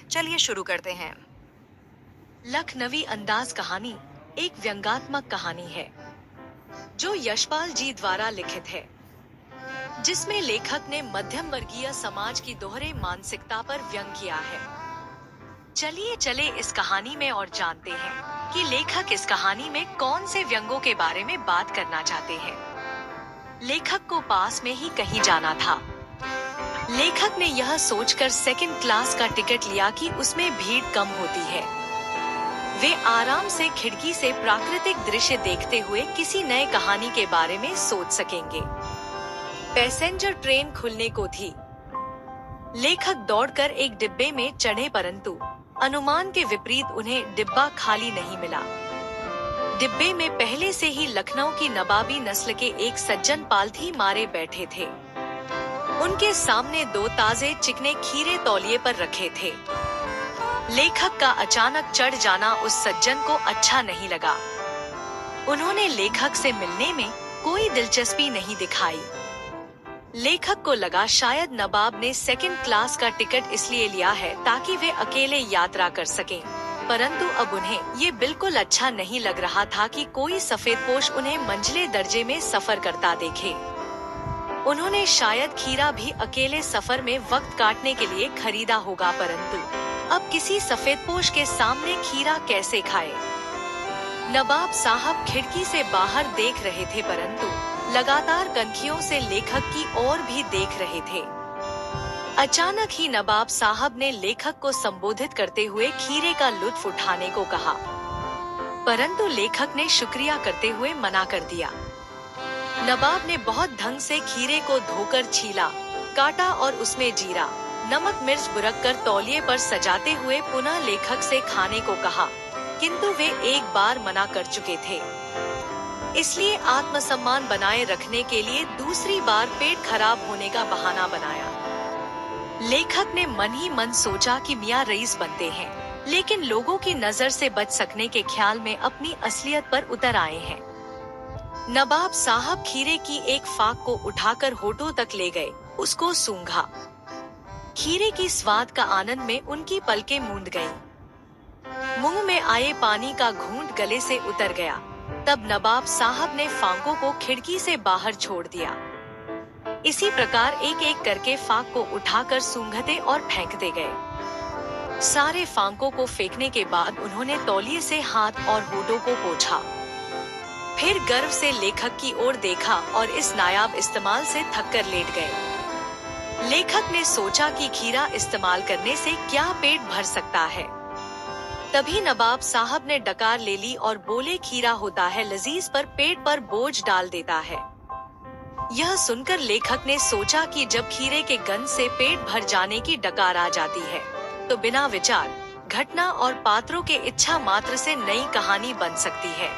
चलिए शुरू करते हैं। लखनवी अंदाज कहानी एक व्यंग्यात्मक कहानी है जो यशपाल जी द्वारा लिखित है, जिसमें लेखक ने मध्यम वर्गीय समाज की दोहरे मानसिकता पर व्यंग किया है। चलिए चले इस कहानी में और जानते हैं कि लेखक इस कहानी में कौन से व्यंगों के बारे में बात करना चाहते हैं। लेखक को पास में ही कहीं जाना था। लेखक ने यह सोचकर सेकंड क्लास का टिकट लिया कि उसमें भीड़ कम होती है। वे आराम से खिड़की से प्राकृतिक दृश्य देखते हुए किसी नए कहानी के बारे में सोच सकेंगे। पैसेंजर ट्रेन खुलने को थी। लेखक दौड़कर एक डिब्बे में चढ़े, परंतु अनुमान के विपरीत उन्हें डिब्बा खाली नहीं मिला। डिब्बे में पहले से ही लखनऊ की नवाबी नस्ल के एक सज्जन पालथी मारे बैठे थे। उनके सामने दो ताजे चिकने खीरे तौलिए पर रखे थे। लेखक का अचानक चढ़ जाना उस सज्जन को अच्छा नहीं लगा। उन्होंने लेखक से मिलने में कोई दिलचस्पी नहीं दिखाई। लेखक को लगा शायद नवाब ने सेकंड क्लास का टिकट इसलिए लिया है ताकि वे अकेले यात्रा कर सकें। परंतु अब उन्हें ये बिल्कुल अच्छा नहीं लग रहा था कि कोई सफेदपोश उन्हें मंझले दर्जे में सफर करता देखे। उन्होंने शायद खीरा भी अकेले सफर में वक्त काटने के लिए खरीदा होगा, परंतु अब किसी सफेदपोश के सामने खीरा कैसे खाए। नवाब साहब खिड़की से बाहर देख रहे थे, परंतु लगातार कनखियों से लेखक की ओर भी देख रहे थे। अचानक ही नवाब साहब ने लेखक को संबोधित करते हुए खीरे का लुत्फ उठाने को कहा, परंतु लेखक ने शुक्रिया करते हुए मना कर दिया। नवाब ने बहुत ढंग से खीरे को धोकर छीला, काटा और उसमें जीरा, नमक मिर्च बुरक कर तौलिए पर सजाते हुए पुनः लेखक से खाने को कहा, किंतु वे एक बार मना कर चुके थे। इसलिए आत्मसम्मान बनाए रखने के लिए दूसरी बार पेट खराब होने का बहाना बनाया। लेखक ने मन ही मन सोचा कि मियां रईस बनते हैं, लेकिन लोगों की नजर से बच सकने के ख्याल में अपनी असलियत पर उतर आए हैं। नवाब साहब खीरे की एक फाक को उठाकर होठों तक ले गए, उसको सूंघा। खीरे की स्वाद का आनंद में उनकी पलकें मूंद गईं। मुंह में आए पानी का घूंट गले से उतर गया। तब नवाब साहब ने फांकों को खिड़की से बाहर छोड़ दिया। इसी प्रकार एक एक करके फाक को उठाकर सूंघते और फेंकते गए। सारे फांकों को फेंकने के बाद उन्होंने तौलिए से हाथ और होठों को पोंछा। फिर गर्व से लेखक की ओर देखा और इस नायाब इस्तेमाल से थककर लेट गए। लेखक ने सोचा कि खीरा इस्तेमाल करने से क्या पेट भर सकता है। तभी नवाब साहब ने डकार ले ली और बोले, खीरा होता है लजीज पर पेट पर बोझ डाल देता है। यह सुनकर लेखक ने सोचा कि जब खीरे के गंध से पेट भर जाने की डकार आ जाती है, तो बिना विचार, घटना और पात्रों के इच्छा मात्र से नई कहानी बन सकती है।